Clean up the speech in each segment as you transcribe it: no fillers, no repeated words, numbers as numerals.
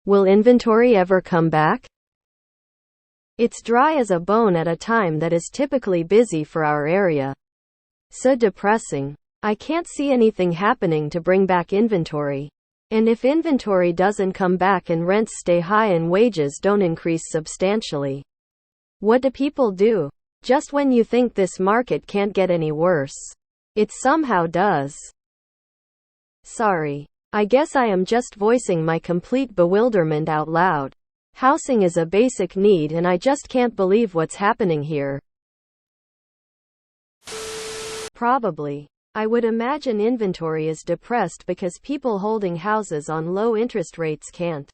Will inventory ever come back? It's dry as a bone at a time that is typically busy for our area. So depressing. I can't see anything happening to bring back inventory. And if inventory doesn't come back and rents stay high and wages don't increase substantially, what do people do? Just when you think this market can't get any worse, it somehow does. Sorry. I guess I am just voicing my complete bewilderment out loud. Housing is a basic need and I just can't believe what's happening here. Probably. I would imagine inventory is depressed because people holding houses on low interest rates can't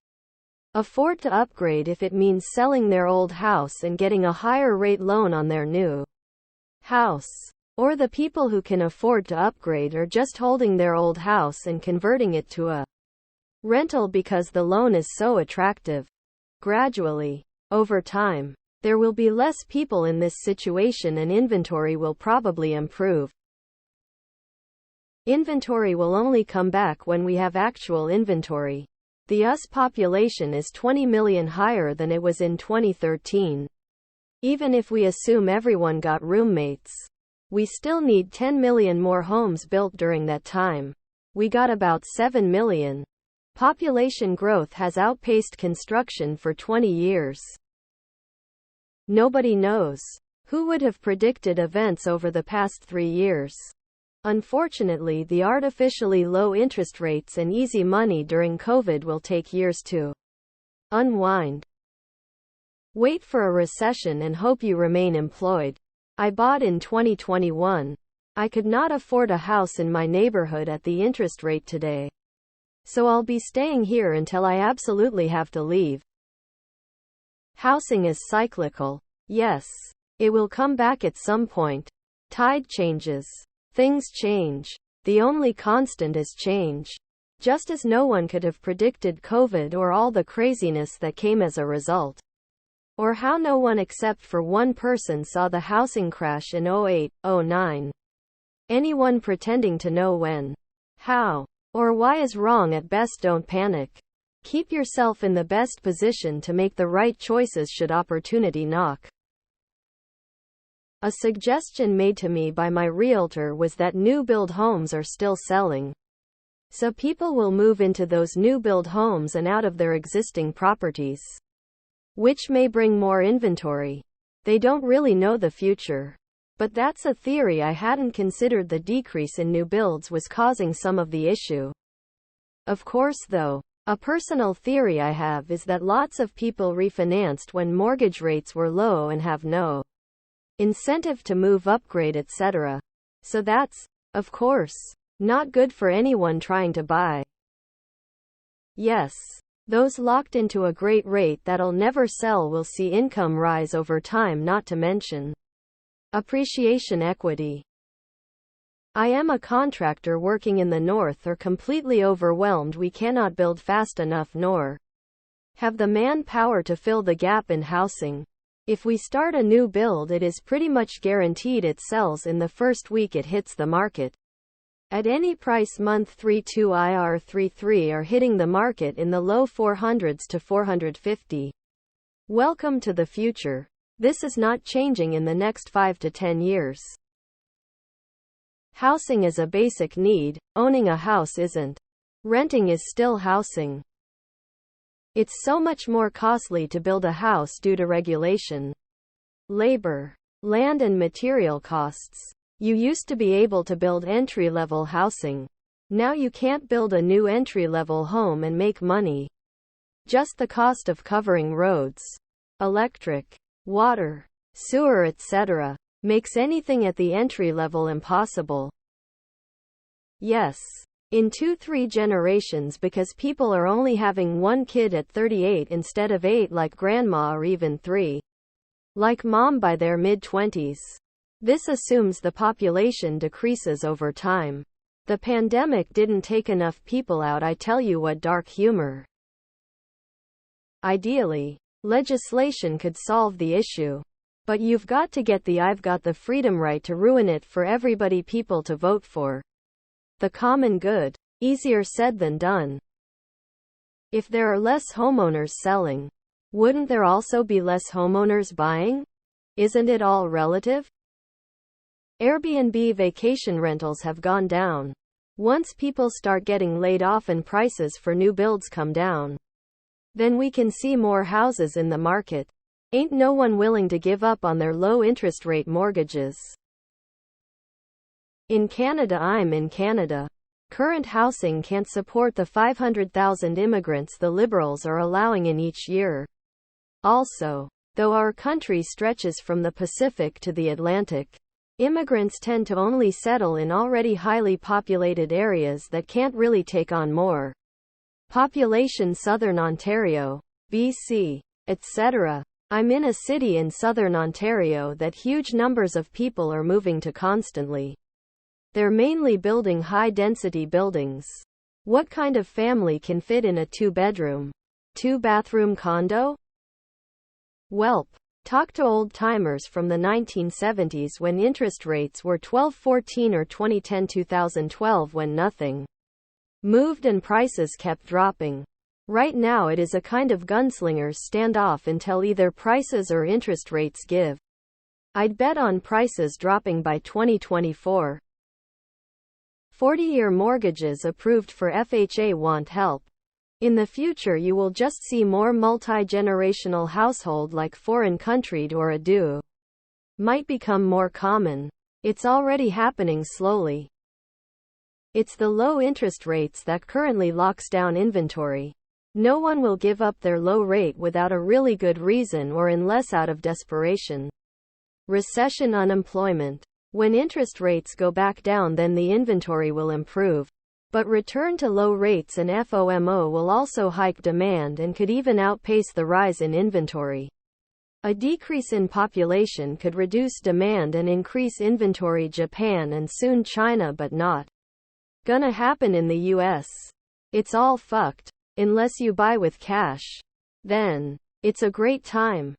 afford to upgrade if it means selling their old house and getting a higher rate loan on their new house. Or the people who can afford to upgrade are just holding their old house and converting it to a rental because the loan is so attractive. Gradually, over time, there will be less people in this situation and inventory will probably improve. Inventory will only come back when we have actual inventory. The US population is 20 million higher than it was in 2013. Even if we assume everyone got roommates, we still need 10 million more homes built during that time. We got about 7 million. Population growth has outpaced construction for 20 years. Nobody knows. Who would have predicted events over the past 3 years? Unfortunately, the artificially low interest rates and easy money during COVID will take years to unwind. Wait for a recession and hope you remain employed. I bought in 2021. I could not afford a house in my neighborhood at the interest rate today. So I'll be staying here until I absolutely have to leave. Housing is cyclical. Yes. It will come back at some point. Tide changes. Things change. The only constant is change. Just as no one could have predicted COVID or all the craziness that came as a result. Or how no one except for one person saw the housing crash in 08, 09. Anyone pretending to know when, how, or why is wrong at best. Don't panic. Keep yourself in the best position to make the right choices should opportunity knock. A suggestion made to me by my realtor was that new build homes are still selling. So people will move into those new build homes and out of their existing properties, which may bring more inventory. They don't really know the future. But that's a theory. I hadn't considered the decrease in new builds was causing some of the issue. Of course, though, a personal theory I have is that lots of people refinanced when mortgage rates were low and have no incentive to move, upgrade, etc. So that's, of course, not good for anyone trying to buy. Yes. Those locked into a great rate that'll never sell will see income rise over time, not to mention appreciation equity. I am a contractor working in the north, are completely overwhelmed. We cannot build fast enough nor have the manpower to fill the gap in housing. If we start a new build, it is pretty much guaranteed it sells in the first week it hits the market. At any price, month 32 IR 33 are hitting the market in the low 400s to 450. Welcome to the future. This is not changing in the next 5 to 10 years. Housing is a basic need. Owning a house isn't. Renting is still housing. It's so much more costly to build a house due to regulation, labor, land, and material costs. You used to be able to build entry-level housing. Now you can't build a new entry-level home and make money. Just the cost of covering roads, electric, water, sewer, etc. makes anything at the entry level impossible. Yes. In 2-3 generations, because people are only having one kid at 38 instead of 8 like grandma, or even 3 like mom by their mid-20s. This assumes the population decreases over time. The pandemic didn't take enough people out. I tell you what, dark humor. Ideally, legislation could solve the issue. But you've got to get the I've got the freedom right to ruin it for everybody, people to vote for the common good. Easier said than done. If there are less homeowners selling, wouldn't there also be less homeowners buying? Isn't it all relative? Airbnb vacation rentals have gone down. Once people start getting laid off and prices for new builds come down, then we can see more houses in the market. Ain't no one willing to give up on their low interest rate mortgages. In Canada, I'm in Canada. Current housing can't support the 500,000 immigrants the Liberals are allowing in each year. Also, though our country stretches from the Pacific to the Atlantic, immigrants tend to only settle in already highly populated areas that can't really take on more population. Southern Ontario, BC, etc. I'm in a city in southern Ontario that huge numbers of people are moving to constantly. They're mainly building high-density buildings. What kind of family can fit in a 2-bedroom, 2-bathroom condo? Welp. Talk to old-timers from the 1970s when interest rates were 12-14 or 2010-2012 when nothing moved and prices kept dropping. Right now it is a kind of gunslingers standoff until either prices or interest rates give. I'd bet on prices dropping by 2024. 40-year mortgages approved for FHA want help. In the future you will just see more multi-generational household like foreign country or a duo might become more common. It's already happening slowly. It's the low interest rates that currently locks down inventory. No one will give up their low rate without a really good reason or unless out of desperation. Recession, unemployment. When interest rates go back down, then the inventory will improve. But return to low rates and FOMO will also hike demand and could even outpace the rise in inventory. A decrease in population could reduce demand and increase inventory. Japan and soon China, but not gonna happen in the US. It's all fucked. Unless you buy with cash. Then, it's a great time.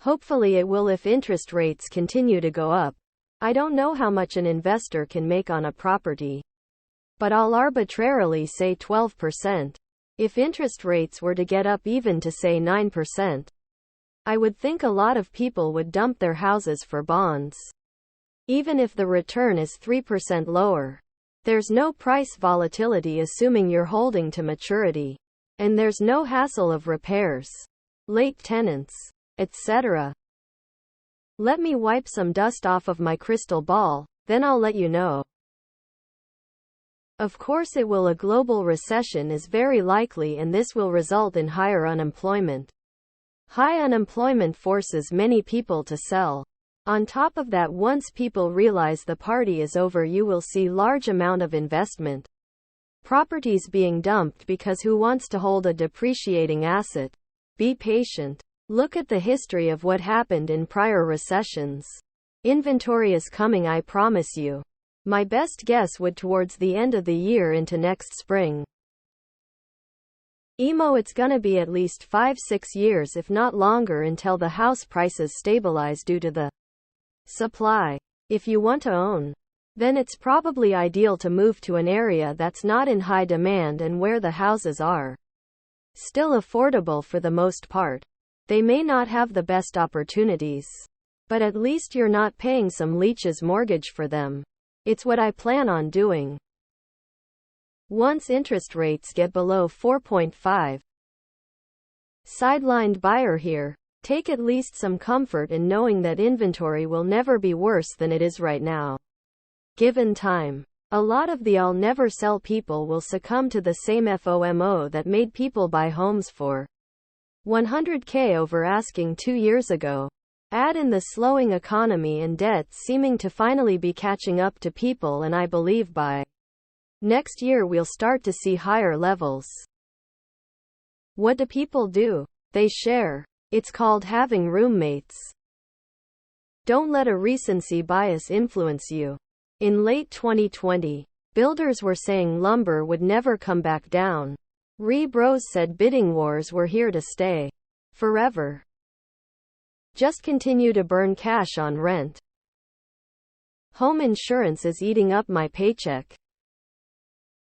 Hopefully it will if interest rates continue to go up. I don't know how much an investor can make on a property, but I'll arbitrarily say 12%. If interest rates were to get up even to say 9%, I would think a lot of people would dump their houses for bonds. Even if the return is 3% lower. There's no price volatility assuming you're holding to maturity. And there's no hassle of repairs, late tenants, etc. Let me wipe some dust off of my crystal ball, then I'll let you know. Of course it will. A global recession is very likely and this will result in higher unemployment. High unemployment forces many people to sell. On top of that, once people realize the party is over, you will see large amount of investment properties being dumped because who wants to hold a depreciating asset? Be patient. Look at the history of what happened in prior recessions. Inventory is coming, I promise you. My best guess would towards the end of the year into next spring. It's gonna be at least 5-6 years if not longer until the house prices stabilize due to the supply. If you want to own, then it's probably ideal to move to an area that's not in high demand and where the houses are still affordable for the most part. They may not have the best opportunities, but at least you're not paying some leech's mortgage for them. It's what I plan on doing. Once interest rates get below 4.5. Sidelined buyer here. Take at least some comfort in knowing that inventory will never be worse than it is right now. Given time, a lot of the I'll never sell people will succumb to the same FOMO that made people buy homes for $100K over asking 2 years ago. Add in the slowing economy and debt seeming to finally be catching up to people, and I believe by next year we'll start to see higher levels. What do people do? They share. It's called having roommates. Don't let a recency bias influence you. In late 2020, builders were saying lumber would never come back down. Bros said bidding wars were here to stay. Forever. Just continue to burn cash on rent. Home insurance is eating up my paycheck.